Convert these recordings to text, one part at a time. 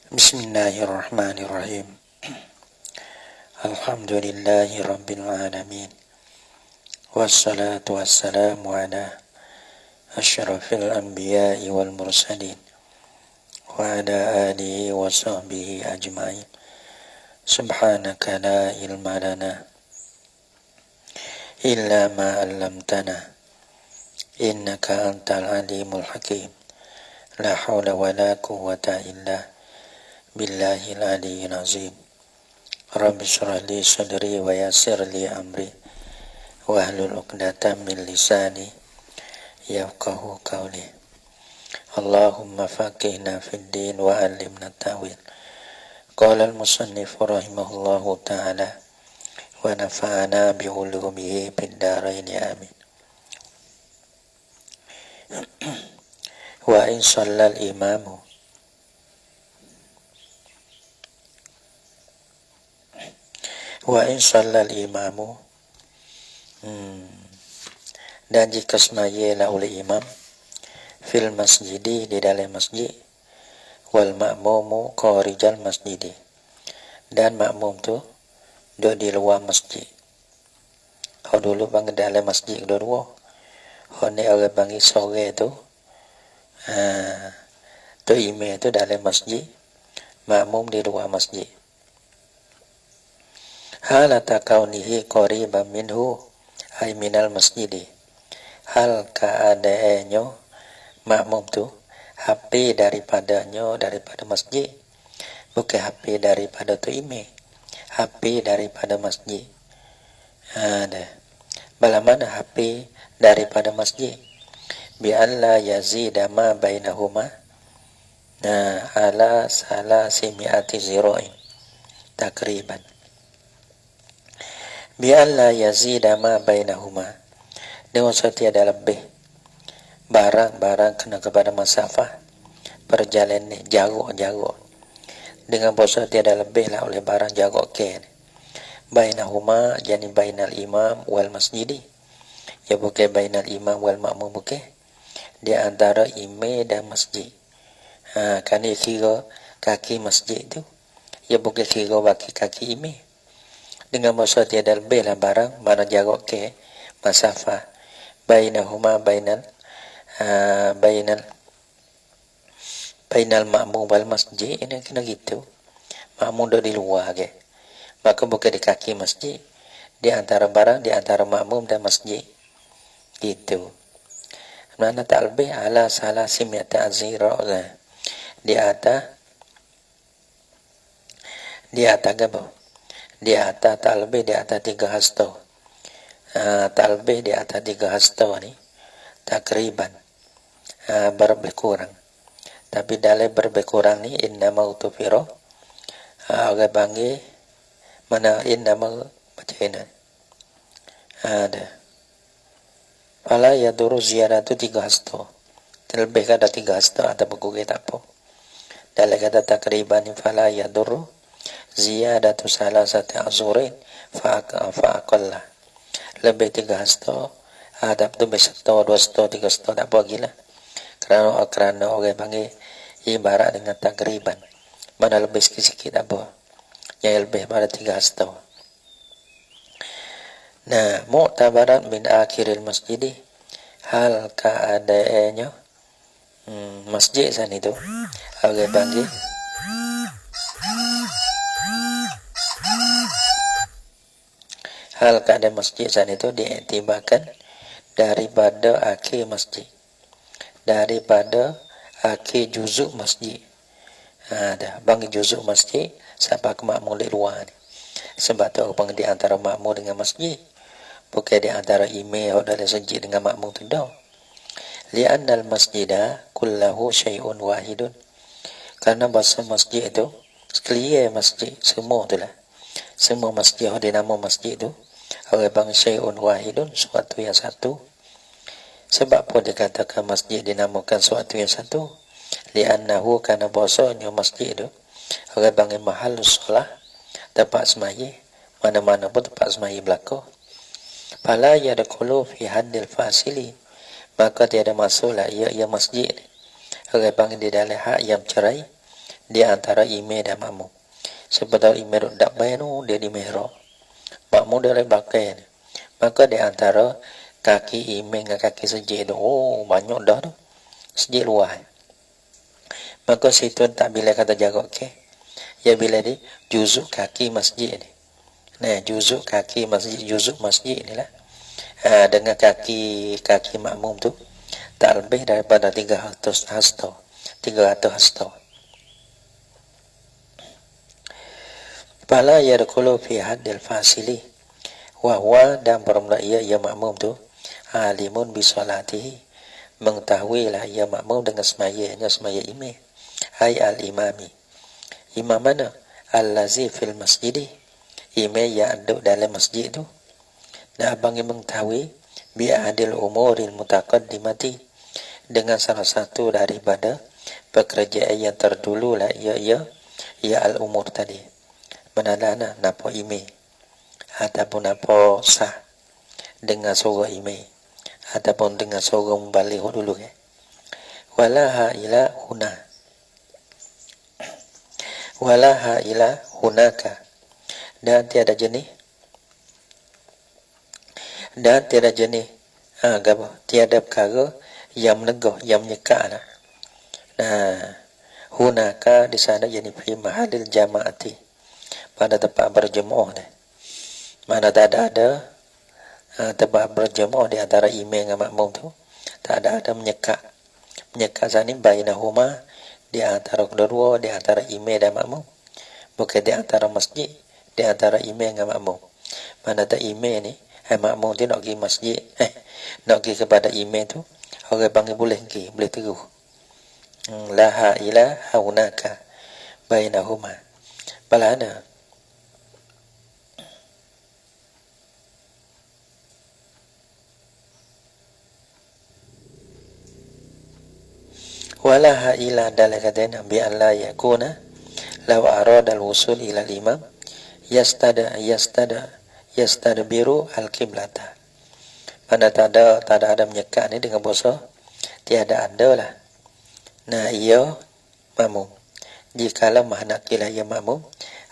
Bismillahirrahmanirrahim. Alhamdulillahi rabbil alamin. Wassalatu wassalamu ala asyrafil anbiya'i wal mursalin wa ala alihi wa sahbihi ajma'in. Subhanaka la ilma lana illa ma 'allamtana innaka antal alimul hakim. La haula wa la quwwata illa billahil aliyyil azim. Rabbi shrah li sadri wa yassir li amri wahlul 'uqdatam min lisani yafqahu qawli. Allahumma faqihna fid din wa 'allimna ta'wil. Qala al-musannif rahimahullahu ta'ala wa nafa'ana bi 'ulumihi fid dharain amin. Wa in shallal imamu dan jika semayalah oleh imam fil masjidi di dalam masjid wal ma'mumu kharijal masjidi dan makmum tu duduk di luar masjid. Kau dulu bang dalam masjid dulu ni orang bagi sore tu tu imam tu dalam masjid, makmum di luar masjid. Halata kaunihi qariban minhu ay minal masjidi. Hal keadaannya makmum tu HP daripada masjid, bukan HP daripada tu imam, HP daripada masjid. Ada bala mana HP daripada masjid? Bi alla yazida ma bainahuma ala salasimi'ati zira'in takriban. Bi alla yazida ma bainahuma, dengan tiada lebih barang-barang kena kepada masafah perjalanan jarak dengan bahasa tiada lebih lah oleh barang jarak ke bainahuma, yani bainal imam wal masjidi, ya bukan bainal imam wal makmum, bukan di antara imam dan masjid. Kan dia kira kaki masjid tu, ya bukan kira kaki imam. Dengan bahasa tiada lebih lah barang mana jarak ke masafah bainahuma bainal makmum wal masjid. Ini kena gitu, makmum dah di luar ke, maka bukan di kaki masjid, di antara barang di antara makmum dan masjid gitu. Mana tak lebih ala salah simyata azira, di atas apa? Di atas tak lebih di atas 3 hasta. Tak lebih di atas 3 hasta ni takriban, berlebih kurang. Tapi dalam berlebih kurang ni innama utufiro, orang panggil mana innama macam ini ada fala yaduru ziyaratu 3 hasta. Terlebih kada 3 hasta atau berkurang tak apa. Dalam kata takriban ni fala yaduru ziyadatu salasati azurin fa'aqallah. Lebih 3 hasta, adab tu bersetor 2 hasta 3 hasta tak apa gila. Kerana orang panggil ibarat dengan takriban, mana lebih sikit-sikit apa, yang lebih pada 3 hasta. Nah, mu'tabaran min akhiril masjidi, hal keadaannya masjid sana itu orang panggil hal keadaan masjid sana itu diiktibarkan daripada akhir masjid, daripada akhir juzuk masjid. Dah bagi juzuk masjid sampai ke makmum di luar ni. Sebab tu orang di antara makmum dengan masjid, bukan di antara imam dalam masjid dengan makmum tu dah. Li'annal masjidah kullahu syai'un wahidun, karena bahasa masjid itu sekalian masjid semua tu lah, semua masjid ada nama masjid tu orang bang syai'un wahidun, suatu yang satu. Sebab apa dikatakan masjid dinamakan suatu yang satu? Li'annahu, karena bahasanya masjid tu orang bang mahallus solah, tempat semaya, mana-mana pun tempat semaya belaka. Fala yadkhulu fi haddil fasili, maka tiada masuklah ia masjid orang panggil di dalam hak yang cerai di antara imam dan makmum. Sebetulnya imam tak baik nu dia di mihrab, makmum dia belakang. Maka di antara kaki imam dengan kaki sujud tu, banyak dah tu, sujud luar. Maka situ tak bila kata jaga okey. Ya bila di juzuk kaki masjid ni. Nah, juzuk kaki masjid ni lah. Dengan kaki makmum tu tak lebih daripada 300 hasta. 300 hasta. Fala yadkhulu fi haddil fasili wa huwa dan bermula ia makmum tu alimun bi salatihi, mengetahui lah ia makmum dengan semayanya semaya imam. Hai al-imami, imam mana? Allazi fil masjidi, imam yang ada dalam masjid tu. Nah, abang mengetahui bi adil umuril mutaqaddimati, dengan salah satu daripada pekerjaan yang terdulu lah ia al-umur tadi. Manalana napa imam ataupun napa sah dengan suara imam ataupun dengan suara membalik dulu walaha ila hunaka, dan tiada jenis tiada perkara yang menegah, yang menyeka. Nah, hunaka di sana jadi fi mahallil jamaati, pada tempat berjemaah ni. Mana tak ada tempat berjemaah di antara imam dengan makmum tu, tak ada menyeka sani bainahuma, di antara kedua, di antara imam dan makmum. Bukan di antara masjid, di antara imam dengan makmum. Mana tak imam ni, makmum tu nak pergi masjid, nak pergi kepada imam tu, orang panggil boleh pergi, boleh teruh. Laha ila haunaka bainahuma. Balana walaha ila dalakadena bi an la yakuna law arada al-wusul ila al-imam yastadbiru al-qiblata. Mana tak ada menyekat ni dengan bahasa tiada ada lah. Nah, ia makmum, jikalau mahnakila ia makmum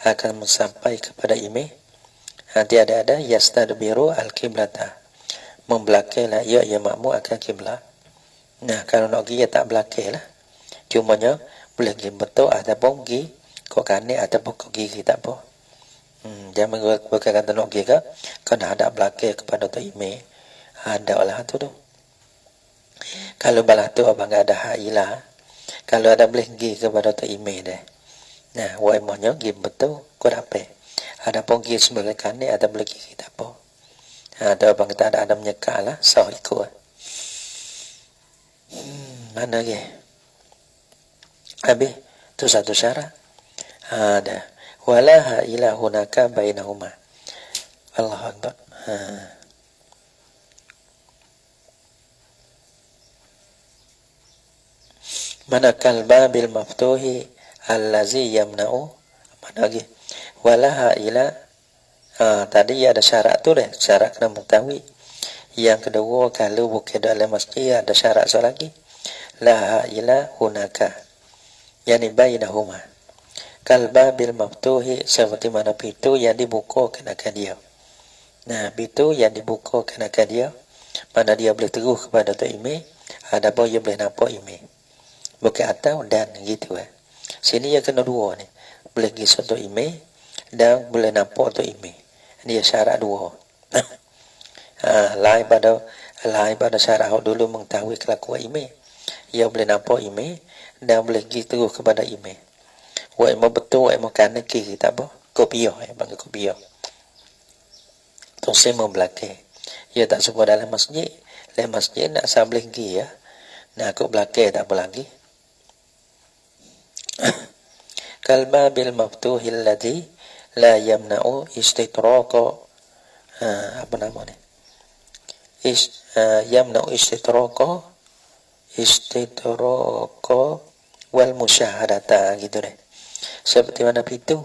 akan sampai kepada imam, tiada ada yastadbiru al-qiblata, membelakanglah ia makmum akan kiblat. Nah, kalau nak pergi, tak belakang lah. Cumanya, boleh pergi betul ataupun pergi kau kanan ataupun kau kiri, tak apa. Jangan berkata nak pergi ke, kena hadap belakang kepada tu imam. Hadap lah tu tu. Kalau balah tu abang ada ha'ilah, kalau ada boleh pergi kepada tu imam dah. Nah, waimahnya pergi betul, kau dapat. Ataupun pergi sebelah kanan atau boleh kiri, tak apa. Tu abang kata ada menyekal lah, sah ikut. Mana lagi? Habis tu satu syarat. Ada walaha ila hunaka bainahuma. Allahu akbar. Mana kalba bil maftuhi allazi yamna'u. Mana lagi? Walaha ila, tadi ada syarat tu dah, syarat kena mengetahui. Yang kedua, kalau bukan dalam masjid ada syarat satu lagi. Laha ila hunaka, yani bainahuma. Kalba bil maftuhi, seperti mana pintu yang dibuka kenakan dia. Nah, pintu yang dibuka kenakan dia, mana dia boleh teruh kepada tu imam, ada pun dia boleh nampak imam. Bukan atau dan gitu Sini yang kena dua ni, boleh pergi satu imam dan boleh nampak tu imam. Dia syarat dua. Lain pada syarat dulu mengetahui kelakuan imam. Ia boleh nampak imam dan boleh pergi terus kepada imam. Wa imam betul, wa imam kanan kiri, tak apa. Kopiah, panggil kopiah. Tu semua belakang. Ia tak semua dalam masjid. Dalam masjid nak boleh pergi ya. Nak aku belakang tak apa lagi. Kalba bil maftuhil ladzi la yamna'u istitraqa, apa nama ni? Yamna'u istitraqa wal musyahadata, gitu deh. Seperti mana pintu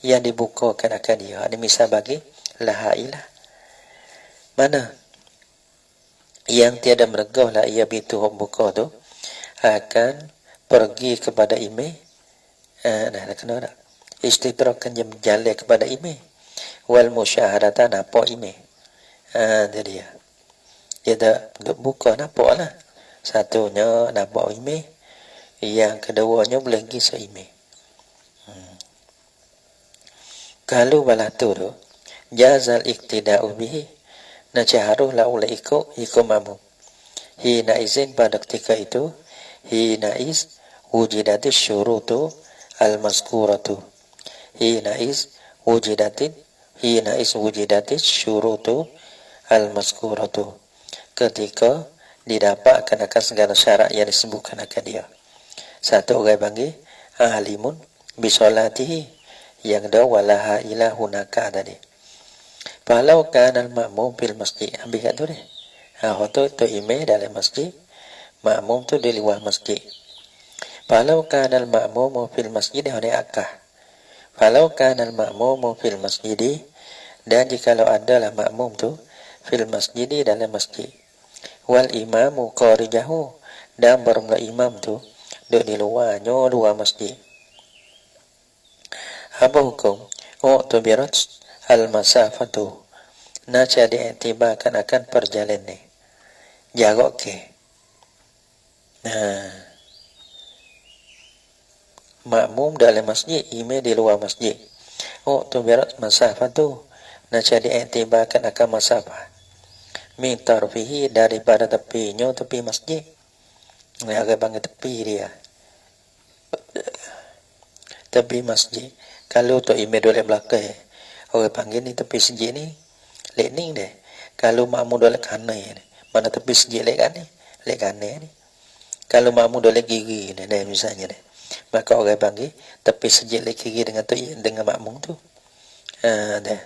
yang dibukakan akan dia. Ini misal bagi laha ilah. Mana yang tiada meregah lah ia pintu buka tu akan pergi kepada imam, Dah kena dah. Istidrakan yang berjalan kepada imam. Wal musyahadatan nampak imam. Itu dia. Dia tak buka nampak lah. Satunya nampak imam. Yang keduanya boleh pergi seimam. Kalau balah tu jazal iktida'u bihi, nacaharulah oleh ikut makmum. Hina izin pada ketika itu, hina iz wujidatis syurutu al-mazkuratu. Hina iz wujidatis syurutu al-mazkuratu. Ketika didapatkan akan segala syarat yang disebutkan akan dia. Satu orang panggil alimun bisolatihi, yang kedua walaha ila hunaka tadi. Falau kana al-ma'mum fil masjid, ambil kat tu deh. Tu imam dalam masjid, makmum tu di luar masjid. Falau kana al-ma'mum fil masjid, dia akah. Falau kana al-ma'mum fil masjid, dan jikalau adalah makmum tu fil masjid, dalam masjid. Wal imamu qarijahu, dan bermula imam tu duduk di luar masjid. Apa hukum? Tubirat al-masafatu, naca diiktibarkan akan perjalanan ni. Jarak ke. Makmum dalam masjid, imam di luar masjid. Tubirat masafatu, naca diiktibarkan akan masafah. Min tarfihi, daripada tepinya, tepi masjid. Agak panggil tepi dia. Tepi masjid. Kalau tu imam duduk belakang, orang panggil ni tepi masjid ni, lekning deh. Kalau makmum duduk kanan ni, mana tepi masjid lek kanan, lek kanan ni. Kalau makmum duduk kiri ni, misalnya deh. Maka orang panggil tepi masjid lek kiri dengan makmum tu. Dah.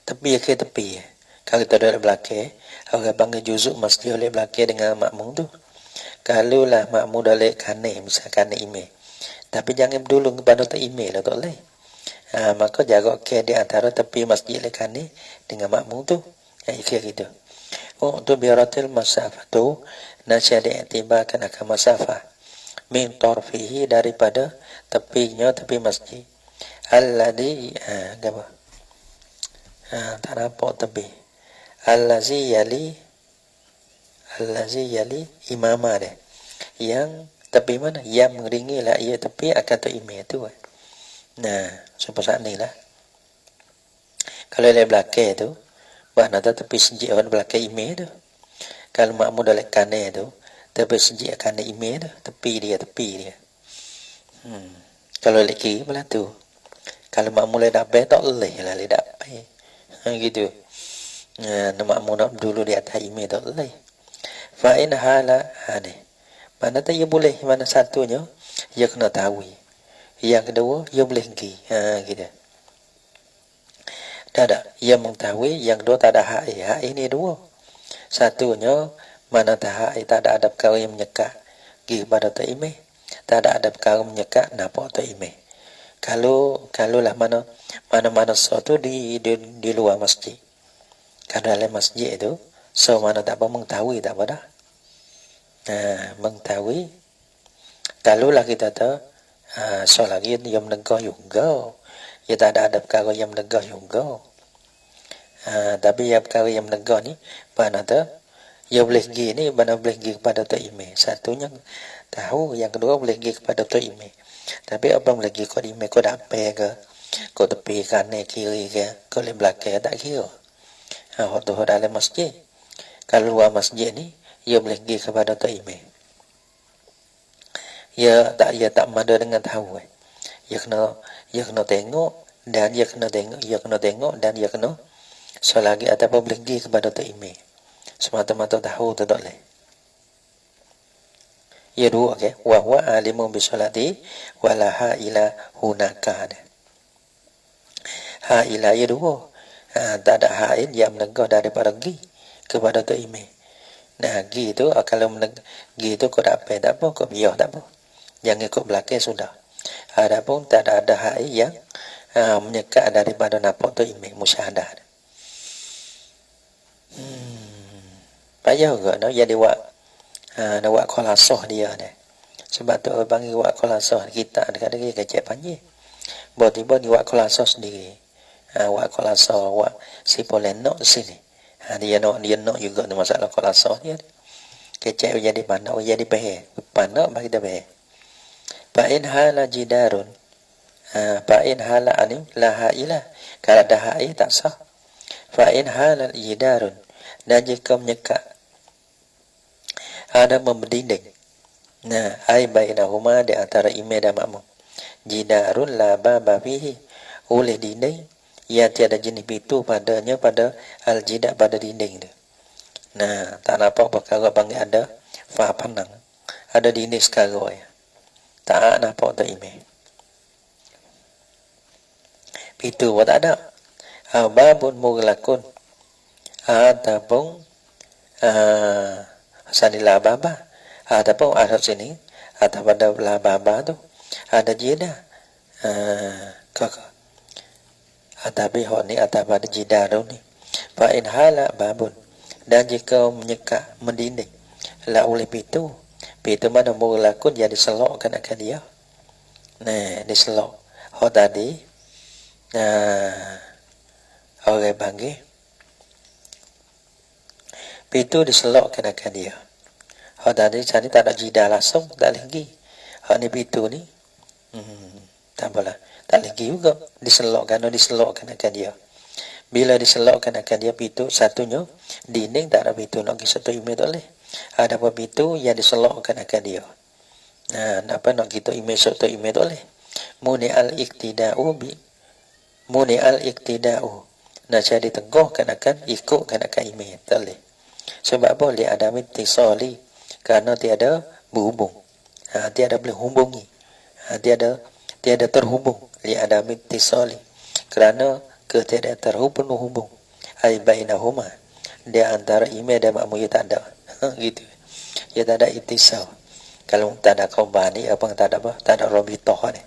Tepi ke tepi. Kalau kita duduk belakang, orang panggil juzuk masjid oleh belakang dengan makmum tu. Kalau lah makmum duduk kanan, misalkan imam. Tapi jangan dulu kepada tu imam lah tak boleh. Maka jarak ke di antara tepi masjid lek kanan dengan makmum tu. Kira gitu. Tu biaratil masafatu, nasya diiktibarkan akan masafah. Min tarfihi, daripada tepinya tepi masjid. Alladhi, apa? Tak nampak tepi. Allazi yali imamah deh. Yang tepi mana? Yang mengeringi lah ia tepi akan tu imam tu. Supaya saat ni lah. Kalau di belakang tu, bahan ada tepi sejik orang belakang imam tu. Kalau makmum dalam kanan tu, tepi sejik kanan imam tu, tepi dia. Kalau di kiri belah tu. Kalau makmum le dapat tak boleh lah le dapat. Gitu. Makmum nak dulu di atas imam tak boleh. Fa in hala ni. Mana tu ia boleh, mana satunya ia kena tahu. Yang kedua ia boleh pergi. Gitu. Tak, ia mengetahui, yang kedua tak ada hak. Hak ini dua. Satunya mana tak hak, tak ada perkara yang menyekat pergi kepada tu imam. Tak ada perkara menyekat nampak tu imam. Kalau lah mana sesuatu di luar masjid. Kalau dalam masjid itu, so mana tak apa mengetahui tak apa dah. Mengetahui. Kalau lah kita tahu, so lagi yang menegah juga. Ya tak ada perkara yang menegah juga. Tapi yang perkara yang menegah ni, mana tu, ya boleh pergi ni, mana boleh pergi kepada tu imam. Satunya tahu, yang kedua boleh pergi kepada tu imam. Tapi apa boleh pergi kepada imam, kau dapat ke, kau tepi kanan kiri ke, kau di belakang tak kira. Waktu dalam masjid. Kalau luar masjid ni, ia boleh pergi kepada tu imam. Ia tak mada dengan tahu. Ia kena tengok dan ia kena tengok dan ia kena selagi ataupun boleh pergi kepada tu imam. Semata-mata tahu tu tak boleh. Ia dua ke, wa huwa alimun bi salati walaha ila hunaka. Ha ila ia dua. Tak ada haid yang menegah daripada pergi kepada tu imam. Pergi tu kalau pergi tu kau dapat tak apa, kau biar tak apa. Jangan ikut belakang sudah. Adapun tak ada haid yang menyekat daripada nampak tu imam musyahadah. Payah juga nak jadi nak buat khalasah dia ni. Sebab tu orang panggil wak kolasa kita dekat lagi kecek panjang. Tiba-tiba ni wak kolasa sendiri. Wak kolasa wak si polenok sini. Dia nak juga ni masalah kolasa dia. Kecek jadi panak jadi pehe. Panak bagi dah pehe. Fa'in hala jidarun. Fa'in hala ani laha ilah. Kalau dah hai tak sah. Fa'in hala jidarun. Dan jika menyekat ada memberdinding. Nah, ai bainahuma di antara imam dan makmum. Jidarun la baba fihi. Oleh dinding yang tiada jenis pintu padanya pada al-jidar pada dinding tu. Nah, tak nampak perkara panggil ada fah pandang. Ada dinding sekarang ya. Tak nampak tak imam. Pintu pun tak ada. Babun mughlaqun. Ataupun sanilah baba. Ataupun ada sini atau pada belah baba tu ada jidar. Kakak. Tapi hok ni atau pada jidar ni. Fa in hala babun. Dan jika menyekat mendinding la oleh pintu mana mughlaqun jadi selokkan akan dia. Nah, diselok. Hok tadi orang panggil pintu diselokkan akan dia. Hak tadi cari tak ada jidar langsung tak lagi. Hak ni pintu ni tak apalah. Tak lagi juga diselokkan akan dia. Bila diselokkan akan dia pintu satunya dinding tak ada pintu nak pergi satu imej tak boleh. Ada apa pintu yang diselokkan akan dia. Nah, apa nak kita imej satu imej tak boleh. Muni al-iktida'u. Nah, jadi teguhkan akan ikutkan akan imej tak boleh. Sebab apa? Li adami tisali. Karena tiada berhubung. Tiada boleh hubungi. Tiada terhubung. Li adami tisali. Kerana ketiada terhubung. Ai bainahuma. Di antara imam dan makmum ia tak ada. Gitu. Ia tak ada ittisal. Kalau tak ada qaubani apa tak ada apa? Tak ada rabithah ni.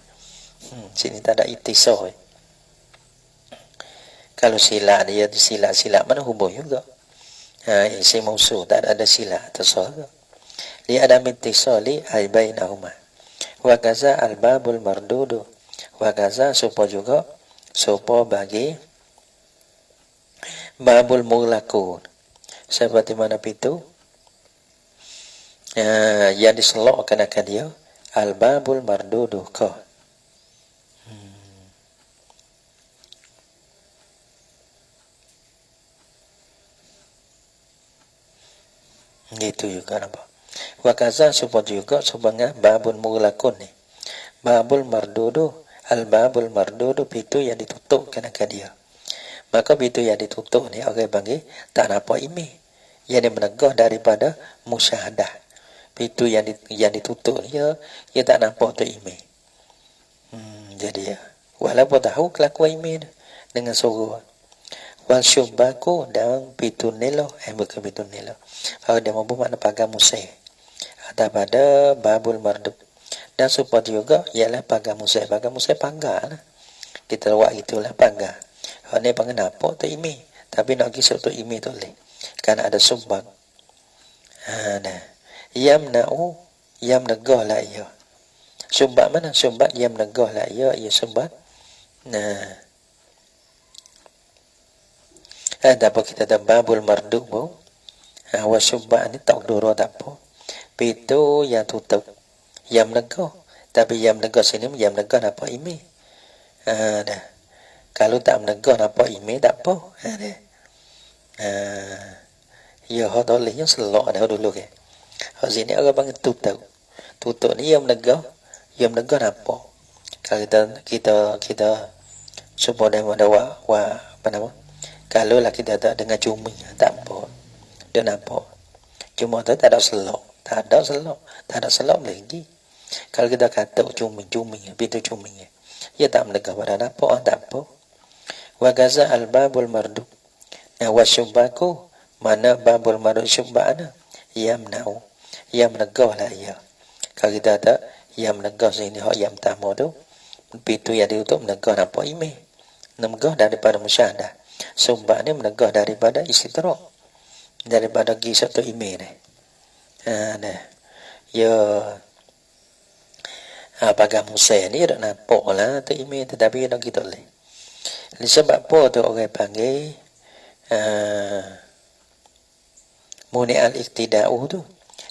Sini tak ada ittisal. Kalau sila dia sila mana hubung juga. Isi mausul tak ada sila tersahara. Li adam ittisali ai bainahuma. Wa kaza al-babul mardudu. Wa kaza supaya juga supaya bagi babul mughlaqun. Seperti mana pintu yang diselokkan akan dia al-babul mardudu ka. Gitu juga nampak. Wa kaza supaya juga supaya babul mughlaqun ni. Babul mardudu al-babul mardudu pintu yang ditutupkan akan dia. Maka pintu yang ditutup ni orang panggil tak nampak imej. Yang menegah daripada musyahadah. Pintu yang ditutup ni ia tak nampak tu imej. Jadi walaupun tahu kelakuan imej dengan suruh. Wal syubaku dan pintu nilo bukan pintu nilo. Kalau dia mampu makna pagar musai. Ada pada babul marduk. Dan supaya juga ialah pagar musai. Pagar musai pagar lah. Kita buat itulah pagar. Hak ni panggil nampak tu imej. Tapi nak kisah tu imej tu boleh. Kan ada sumbang. Nah. Yam negah lah ia. Sumbang mana? Sumbang yam negah lah ia sumbang. Nah. Ada apa kita ada babul marduk pun. Wa sumbang ni tak dulu tak apa. Pintu yang tutup. Yam negah. Tapi yam negah sini yam negah nampak imej. Dah. Kalau tak menegah nampak imej tak apa. Ya hak tolehnya selok dah dulu ke. Hak sini orang panggil tutup. Tutup ni yang menegah nampak. Kalau kita supaya ada apa nama? Kalau lah kita tak dengan cumi tak apa. Dia nampak. Cuma tu tak ada selok. Tak ada selok lagi. Kalau kita kata cumi, pintu cumi. Ia tak menegah pada nampak tak apa. Wa gaza al-babul marduk. Wa syubaku mana babul marduk syubana yamna'u. Yang menegah lah ia. Kalau kita tak yang menegah sini hak yang pertama tu pintu yang ditutup menegah nampak imej. Menegah daripada musyahadah. Syubak ni menegah daripada istidrak. Daripada pergi satu imej ni. Nah. Ya Pakai musai ni dah nampak lah tu email, tetapi nak kita leh. Sebab apa tu orang panggil muni al-iktida'u tu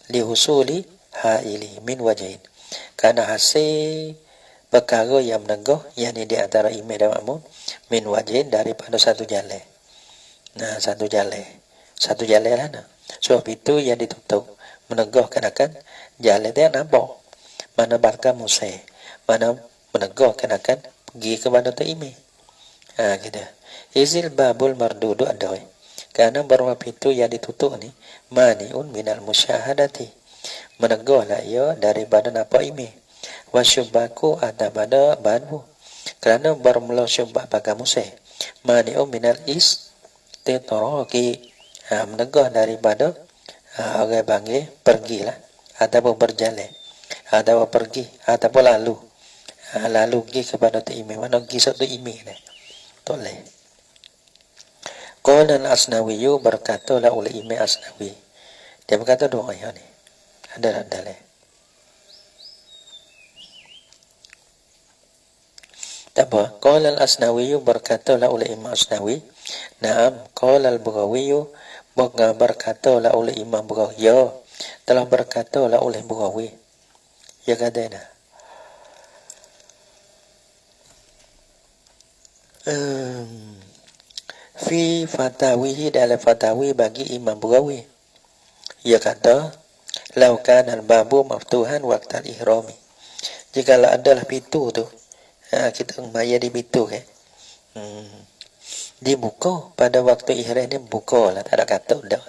lihusuli ha'ili min wajhin, karena hasil perkara yang menegah yang di antara email dan makmun min wajhin daripada satu jalan. Nah, satu jalan lah nah. Sebab itu yang ditutup menegahkan akan jalan dia nampak mana barka musai, mana menegahkan akan pergi kepada tu email. Gitu. Izil babul mardudu ada. Karena beberapa pintu yang ditutup ni maniun minal musyahadati, menegahlah ia daripada nampak email. Wasyubaku ada pada banbu, kerana bermula syubak pakai musai maniun minal istitraki, menegah daripada orang panggil pergilah ataupun berjalan ataupun pergi ataupun lalu pergi kepada tu email, mana pergi satu email ni toleh. Qala al-Asnawi, berkatalah oleh Imam Asnawi, dia berkata doa ni ada dalil. Tak apa. Qala al-Asnawi, berkatalah oleh Imam Asnawi. Naam. Qala al-Baghawi, berkatalah oleh Imam Baghawi. Ya, telah berkatalah oleh Baghawi. Ya katanya. Fi fatawihi, dalam fatawi bagi Imam Baghawi. Ia kata, lau kana al-babu maftuhan waqtal ihrami. Jikalau adalah pintu tu, kita maya di pintu kan. Dibuka pada waktu ihram ni, buka lah, tak ada kata dah.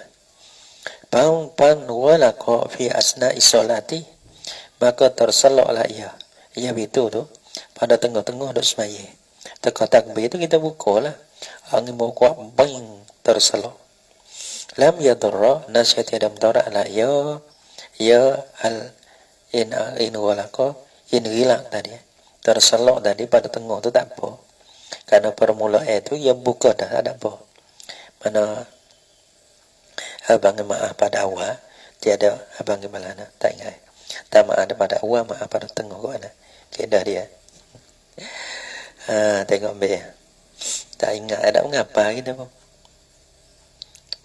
Pan wala ko fi asna isolati, maka terseloklah ia pintu tu pada tengah-tengah duk semaya. Teka takbir tu kita buka lah, angin mau kuat bang terselok. Lam yadurra, nasihat tidak mutarak lah ya al in wala ko in hilang tadi, terselok tadi pada tengah tu tak apa, karena permulaan itu yang buka dah ada apa. Mana abang maaf pada awal, tiada abang gimana tak ingat. Tak maaf pada awal, maaf pada tengah kau ana. Kedah dia. Tengok be. Tak ingat ada mengapa kita pun.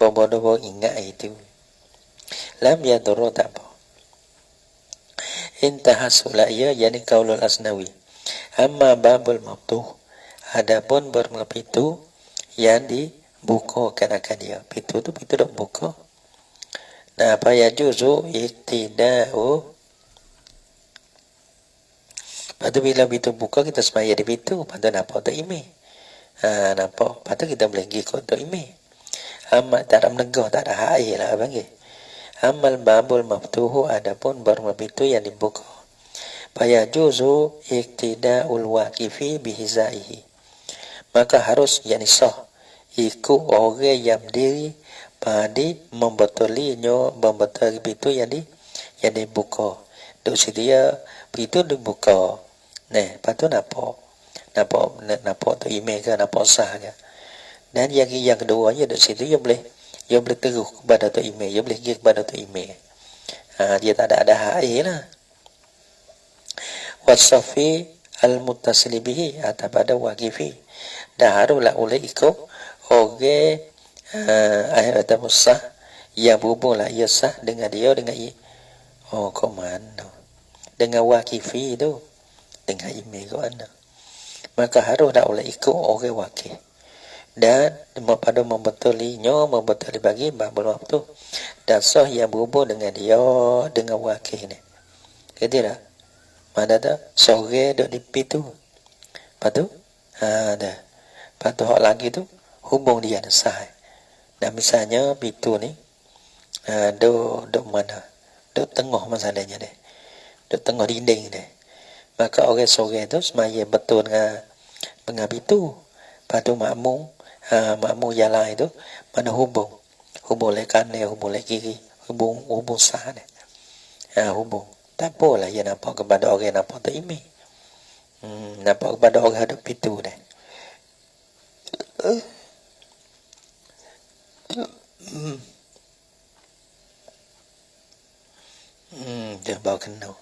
Bobo ingat itu. Lam yadurru tak apa. Intaha sulaiya, yani qaulul Asnawi. Amma babul maftuh, adapun bermula pintu yang dibuka akan dia. Pintu tu pintu dak buka. Nah, apa ya juzu iktida'u. Lepas tu bila pintu buka, kita semaya di pintu. Lepas tu nampak tu email. Nampak. Lepas tu kita boleh pergi kot tu email. Amat tak ada menegah, tak ada hak lah panggil. Amal babul maftuhu, adapun bermula pintu yang dibuka. Faya juzu iktida'ul waqifi bihizaihi, maka harus yang sah ikut orang yang berdiri pada membetulnya pintu yang dibuka. Duk sedia pintu dibuka. Nah, lepas tu nampak tu email ke, nampak sah ke. Dan yang keduanya duk situ dia boleh terus kepada tu email, dia boleh pergi kepada tu email. Dia tak ada hak lah. Wasafi al-muttasili bihi, atau pada waqifi, dah haruslah oleh ikut orang ayat atau sah yang berhubunglah ia sah dengan dia, dengan komando dengan waqifi tu, dengan email kau anda, maka haruslah oleh ikut orang waqif. Dan pada membetuli bagi babul waktu dan sah yang berhubung dengan dia, dengan waqif ni. Kira mana dah sore duduk di pintu. Lepas tu dah. Lepas tu hak lagi tu hubung dia ada sah. Dan misalnya pintu ni duduk mana? Duduk tengah masalahnya dia. Duduk tengah dinding dia. Maka orang sore tu semaya betul dengan pintu. Lepas tu makmum yang lain tu mana hubung le kanan, hubung le kiri, hubung sah dia. Hubung. Tak apalah ia nampak kepada orang nampak tak email. Nampak kepada orang ada pintu dah. Dia bawa kena.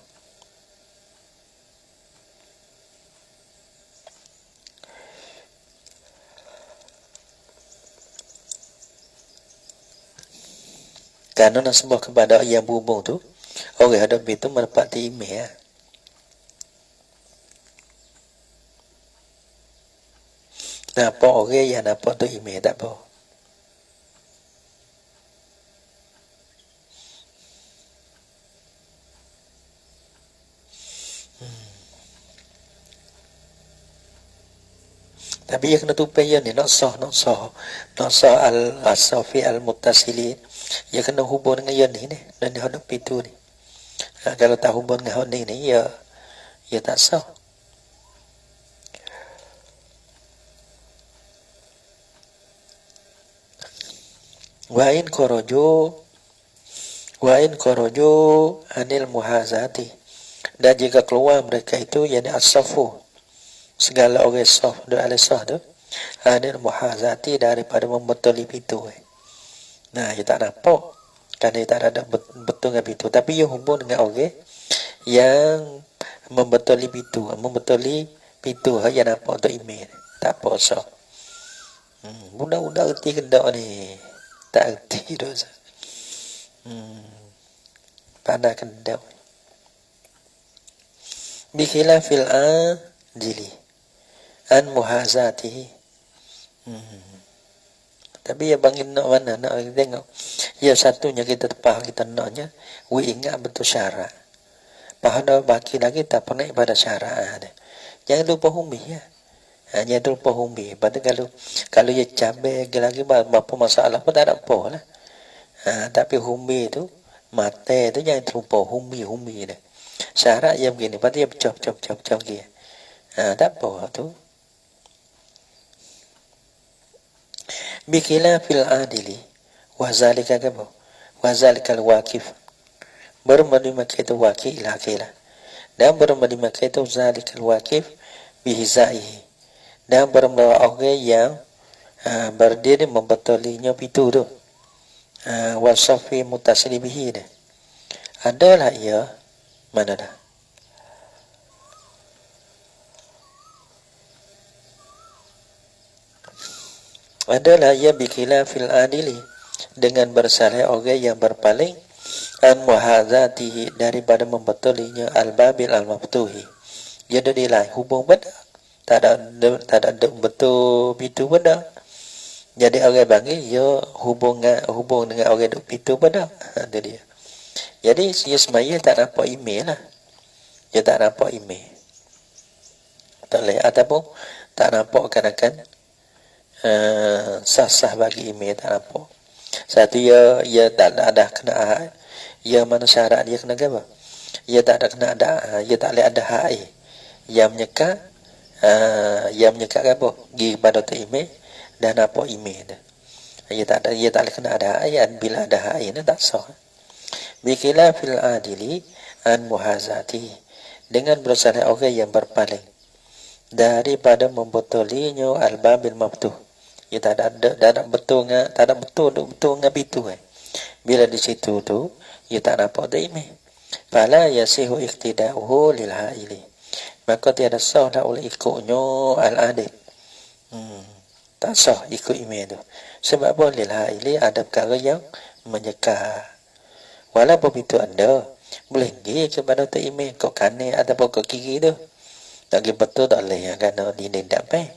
Karena nasbah kepada yang berhubung tu, orang hadap itu mendapati email. Nampak orang yang nampak tu email tak apa. Tapi yang kena tupai yang ni nak sah al-asafi al-muttasilin. Yang kena hubung dengan yang ni dan dia hadap itu ni. Kalau tak hubung dengan yang ni ya tak sah. Wa in kharaju anil muhazati, dan jika keluar mereka itu yakni as-safu, segala orang saf dan al-sah tu, anil muhazati, daripada membetuli pintu. Nah, dia tak nampak kerana dia tak ada betul dengan pintu, tapi dia hubung dengan orang yang membetuli pintu yang nampak untuk email. Tak apa sah. Budak-budak erti kendak ni. Tak erti dosa. Pandai kendak. Bikhilafil ajili an muhazatihi. Tapi ya bangin nak mana nak tengok. Ya satunya kita faham kita naknya, we ingat betul syarat. Faham dah baki lagi tak pernah ibadah syarat. Jangan lupa humi ya. Jangan lupa humi. Padahal kalau ya cabai lagi apa masalah pun tak ada apa lah. Tapi humi tu mata tu jangan lupa humi dah. Syarat yang begini, berarti dia pecah dia. Tak apa tu. Bikhilafil adili wa zalika kama wa zalikal waqif, bermadi makaitu waqi ila akhirah, dan bermadi makaitu zalikal waqif bihizaihi, dan bermadi orang yang berdiri membetulinya itu tu, wasafi mutasili bihi dah. Adalah ia mana dah? Adalah ia bikhilafil adili, dengan bersalah orang yang berpaling an muhazatihi, daripada membetulinya al-babil al-maftuhi. Jadi dia lain hubung benda, tak ada betul pintu benda. Jadi orang bagi ia hubung dengan orang duk pintu benda. Itu dia. Jadi dia semaya tak nampak email lah. Dia tak nampak email. Tak boleh ataupun tak nampak kan sah-sah bagi email, tak nampak. Satu ia tak ada kena ia mana syarat dia kena apa? Ia tak ada kena ada, ia tak boleh ada hak. Ia menyekat apa? Pergi pada tu email dan nampak email dah. Ia tak boleh kena ada hak. Bila ada hak ini tak sah. Bikhilafil adili an muhazati, dengan bersalah orang yang berpaling daripada membetulinya al-babil maftuh. Ia tak ada betul dengan itu. Bila di situ tu ia tak nampak email. Fala yasihu iqtida'uhu lil ha'ili, maka tiada sah dah oleh ikutnya al-adil. Tak sah ikut email tu. Sebab apa? Lil ha'ili, ada perkara yang menyekat. Walaupun itu anda boleh pergi kepada tu email kau kanan ataupun kau kiri tu. Tak pergi betul tak boleh, kerana dia tak baik.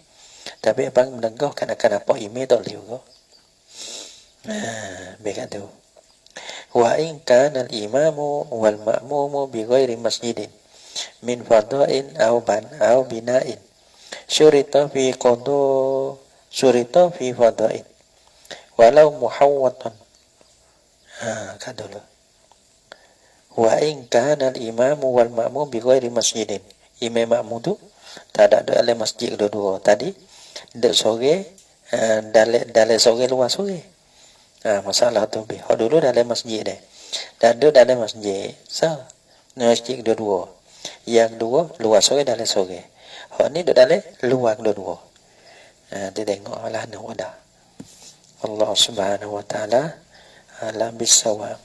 Tapi abang menegah kan apa email tak boleh juga. Baik tu. Wa in kana al-imamu wal ma'mumu bi ghairi masjidin min farda'in aw bina'in syurita fi farda'in walau muhawwatan. Kan dulu. Wa in kana al-imamu wal ma'mum bi ghairi masjidin, imam makmum tu tak ada dalam masjid kedua-dua tadi, dek sore dalam sore luar sore. Masalah tu bi. Hak dulu dalam masjid dah. Dan ada dalam masjid. Masjid kedua-dua. Yang dua luar sore dalam sore. Hak ni duduk dalam luar kedua-dua. Dia tengok lah nak wadah. Allah Subhanahu wa taala alam bisawab.